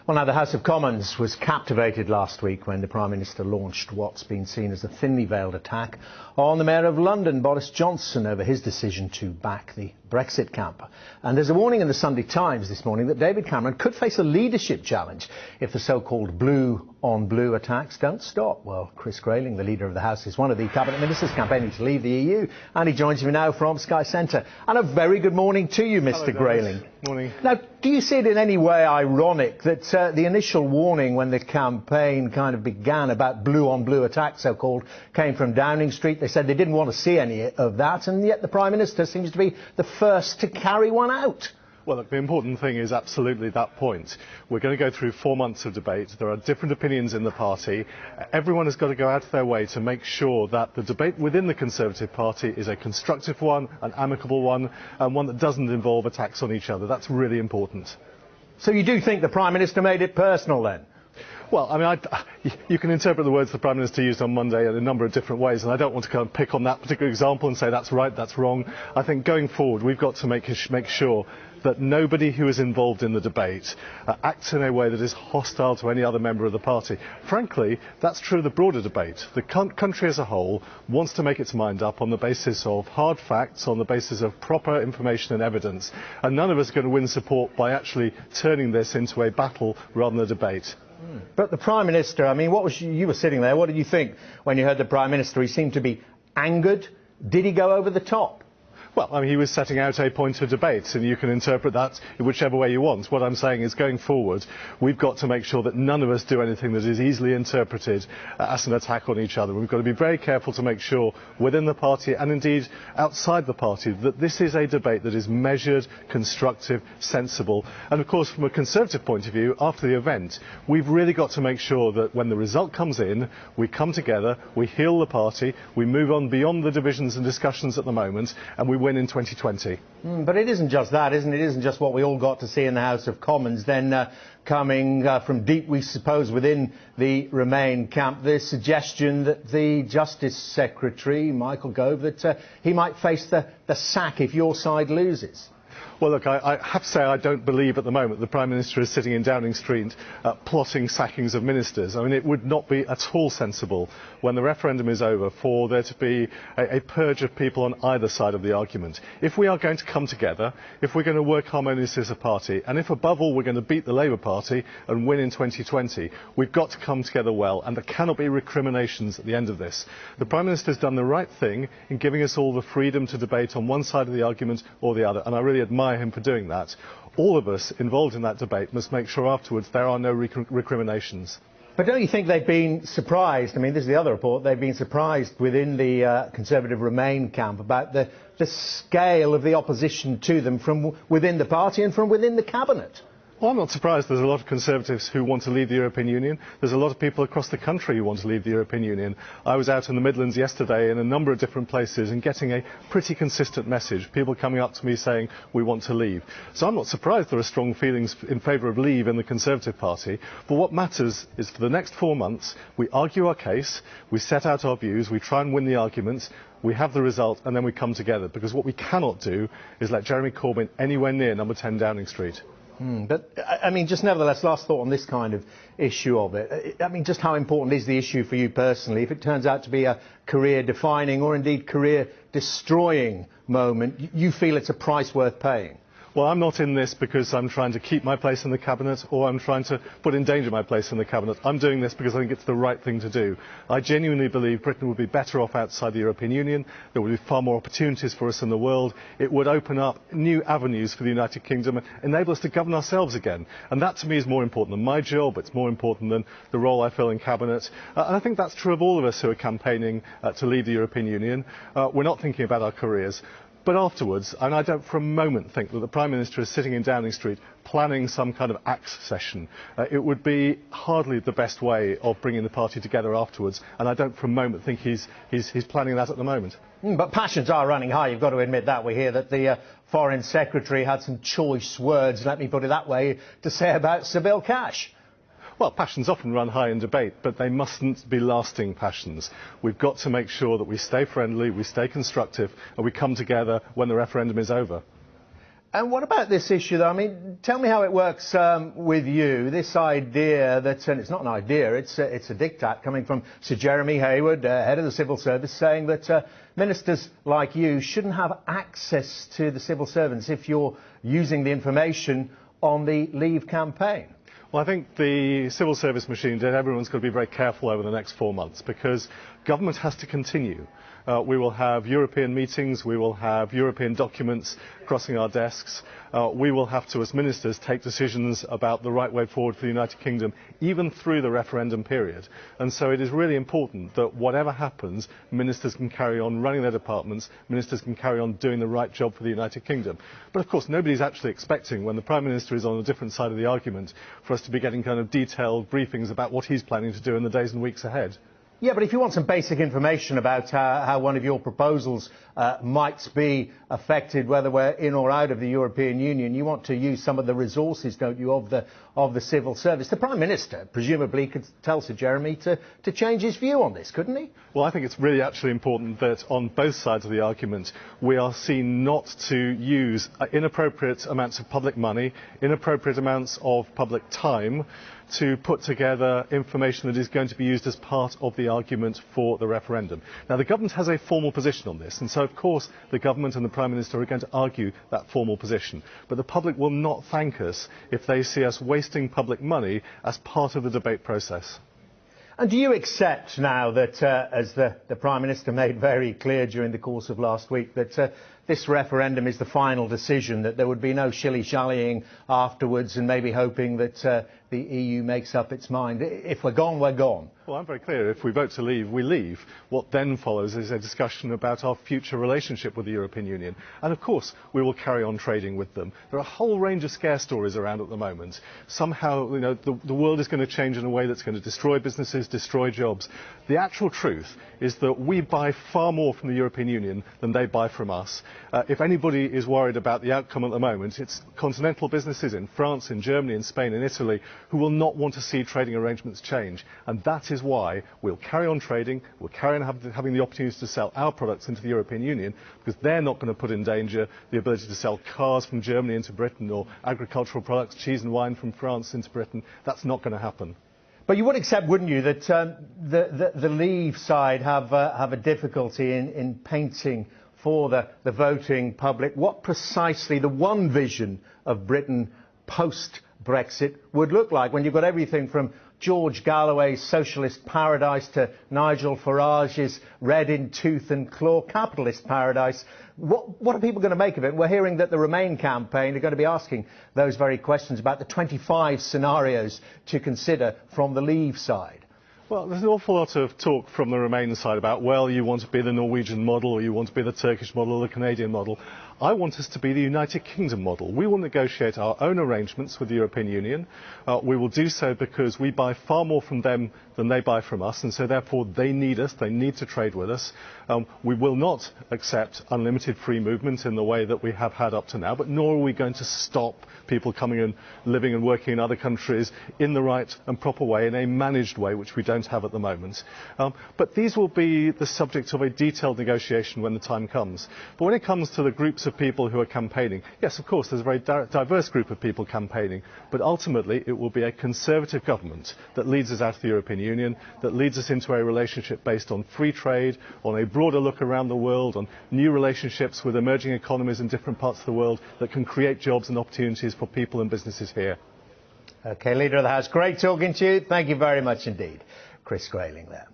Well, now, the House of Commons was captivated last week when the Prime Minister launched what's been seen as a thinly veiled attack on the Mayor of London, Boris Johnson, over his decision to back the Brexit camp. And there's a warning in the Sunday Times this morning that David Cameron could face a leadership challenge if the so-called blue-on-blue attacks don't stop. Well, Chris Grayling, the leader of the House, is one of the Cabinet Ministers campaigning to leave the EU, and he joins me now from Sky Centre. And a very good morning to you, Mr. Grayling. Morning. Now, do you see it in any way ironic that the initial warning when the campaign kind of began about blue-on-blue attacks, so-called, came from Downing Street? They said they didn't want to see any of that, and yet the Prime Minister seems to be the first to carry one out. Well, look, the important thing is absolutely that point. We're going to go through 4 months of debate. There are different opinions in the party. Everyone has got to go out of their way to make sure that the debate within the Conservative Party is a constructive one, an amicable one, and one that doesn't involve attacks on each other. That's really important. So you do think the Prime Minister made it personal then? Well, I mean, you can interpret the words the Prime Minister used on Monday in a number of different ways, and I don't want to kind of pick on that particular example and say that's right, that's wrong. I think going forward we've got to make sure that nobody who is involved in the debate acts in a way that is hostile to any other member of the party. Frankly, that's true of the broader debate. The country as a whole wants to make its mind up on the basis of hard facts, on the basis of proper information and evidence, and none of us are going to win support by actually turning this into a battle rather than a debate. But the Prime Minister, I mean, you were sitting there, what did you think when you heard the Prime Minister? He seemed to be angered. Did he go over the top? Well, I mean, he was setting out a point of debate, and you can interpret that in whichever way you want. What I'm saying is, going forward, we've got to make sure that none of us do anything that is easily interpreted as an attack on each other. We've got to be very careful to make sure, within the party and indeed outside the party, that this is a debate that is measured, constructive, sensible. And of course, from a Conservative point of view, after the event, we've really got to make sure that when the result comes in, we come together, we heal the party, we move on beyond the divisions and discussions at the moment, and we win in 2020. But it isn't just that, isn't it? It isn't just what we all got to see in the House of Commons. Then coming from deep, we suppose, within the Remain camp, the suggestion that the Justice Secretary, Michael Gove, that he might face the sack if your side loses. Well, look, I have to say I don't believe at the moment the Prime Minister is sitting in Downing Street plotting sackings of ministers. I mean, it would not be at all sensible when the referendum is over for there to be a purge of people on either side of the argument. If we are going to come together, if we're going to work harmoniously as a party, and if above all we're going to beat the Labour Party and win in 2020, we've got to come together well, and there cannot be recriminations at the end of this. The Prime Minister has done the right thing in giving us all the freedom to debate on one side of the argument or the other, and I really admire him for doing that. All of us involved in that debate must make sure afterwards there are no recriminations. But don't you think they've been surprised? I mean, this is the other report. They've been surprised within the Conservative Remain camp about the scale of the opposition to them from within the party and from within the cabinet. Well, I'm not surprised. There's a lot of Conservatives who want to leave the European Union. There's a lot of people across the country who want to leave the European Union. I was out in the Midlands yesterday in a number of different places and getting a pretty consistent message. People coming up to me saying, we want to leave. So I'm not surprised there are strong feelings in favour of leave in the Conservative Party. But what matters is for the next 4 months, we argue our case, we set out our views, we try and win the arguments, we have the result, and then we come together. Because what we cannot do is let Jeremy Corbyn anywhere near number 10 Downing Street. But, I mean, just nevertheless, last thought on this kind of issue of it. I mean, just how important is the issue for you personally? If it turns out to be a career-defining or indeed career-destroying moment, you feel it's a price worth paying? Well, I'm not in this because I'm trying to keep my place in the Cabinet or I'm trying to put in danger my place in the Cabinet. I'm doing this because I think it's the right thing to do. I genuinely believe Britain would be better off outside the European Union. There would be far more opportunities for us in the world. It would open up new avenues for the United Kingdom and enable us to govern ourselves again. And that, to me, is more important than my job. It's more important than the role I fill in Cabinet. And I think that's true of all of us who are campaigning to leave the European Union. We're not thinking about our careers. But afterwards, and I don't for a moment think that the Prime Minister is sitting in Downing Street planning some kind of axe session. It would be hardly the best way of bringing the party together afterwards, and I don't for a moment think he's planning that at the moment. But passions are running high, you've got to admit that. We hear that the Foreign Secretary had some choice words, let me put it that way, to say about Sibyl Cash. Well, passions often run high in debate, but they mustn't be lasting passions. We've got to make sure that we stay friendly, we stay constructive, and we come together when the referendum is over. And what about this issue, though? I mean, tell me how it works with you. This idea that, and it's not an idea, it's a diktat coming from Sir Jeremy Hayward, head of the civil service, saying that ministers like you shouldn't have access to the civil servants if you're using the information on the Leave campaign. Well, I think the civil service machine, everyone's got to be very careful over the next 4 months, because government has to continue. We will have European meetings, we will have European documents crossing our desks. We will have to, as ministers, take decisions about the right way forward for the United Kingdom, even through the referendum period. And so it is really important that whatever happens, ministers can carry on running their departments, ministers can carry on doing the right job for the United Kingdom. But of course, nobody's actually expecting, when the Prime Minister is on a different side of the argument, for us to be getting kind of detailed briefings about what he's planning to do in the days and weeks ahead. Yeah, but if you want some basic information about how one of your proposals might be affected, whether we're in or out of the European Union, you want to use some of the resources, don't you, of the civil service. The Prime Minister presumably could tell Sir Jeremy to change his view on this, couldn't he? Well, I think it's really actually important that on both sides of the argument we are seen not to use inappropriate amounts of public money, inappropriate amounts of public time to put together information that is going to be used as part of the argument for the referendum. Now, the government has a formal position on this, and so of course the government and the Prime Minister are going to argue that formal position. But the public will not thank us if they see us wasting public money as part of the debate process. And do you accept now that, as the Prime Minister made very clear during the course of last week, that this referendum is the final decision, that there would be no shilly-shallying afterwards and maybe hoping that the EU makes up its mind? If we're gone, we're gone. Well, I'm very clear. If we vote to leave, we leave. What then follows is a discussion about our future relationship with the European Union. And of course, we will carry on trading with them. There are a whole range of scare stories around at the moment. Somehow, you know, the world is going to change in a way that's going to destroy businesses, destroy jobs. The actual truth is that we buy far more from the European Union than they buy from us. If anybody is worried about the outcome at the moment, it's continental businesses in France, in Germany, in Spain, in Italy, who will not want to see trading arrangements change. And that is why we'll carry on trading, we'll carry on having the opportunity to sell our products into the European Union, because they're not going to put in danger the ability to sell cars from Germany into Britain, or agricultural products, cheese and wine from France into Britain. That's not going to happen. But you would accept, wouldn't you, that the Leave side have a difficulty in painting for the voting public what precisely the one vision of Britain post-Brexit would look like, when you've got everything from George Galloway's socialist paradise to Nigel Farage's red in tooth and claw capitalist paradise? What are people going to make of it? We're hearing that the Remain campaign are going to be asking those very questions about the 25 scenarios to consider from the Leave side. Well, there's an awful lot of talk from the Remain side about, well, you want to be the Norwegian model, or you want to be the Turkish model, or the Canadian model. I want us to be the United Kingdom model. We will negotiate our own arrangements with the European Union. We will do so because we buy far more from them than they buy from us, and so therefore they need us, they need to trade with us. We will not accept unlimited free movement in the way that we have had up to now, but nor are we going to stop people coming and living and working in other countries in the right and proper way, in a managed way, which we don't have at the moment. But these will be the subject of a detailed negotiation when the time comes. But when it comes to the groups of people who are campaigning, yes, of course, there's a very diverse group of people campaigning, but ultimately it will be a Conservative government that leads us out of the European Union, that leads us into a relationship based on free trade, on a broader look around the world, on new relationships with emerging economies in different parts of the world that can create jobs and opportunities for people and businesses here. OK, Leader of the House, great talking to you. Thank you very much indeed. Chris Grayling there.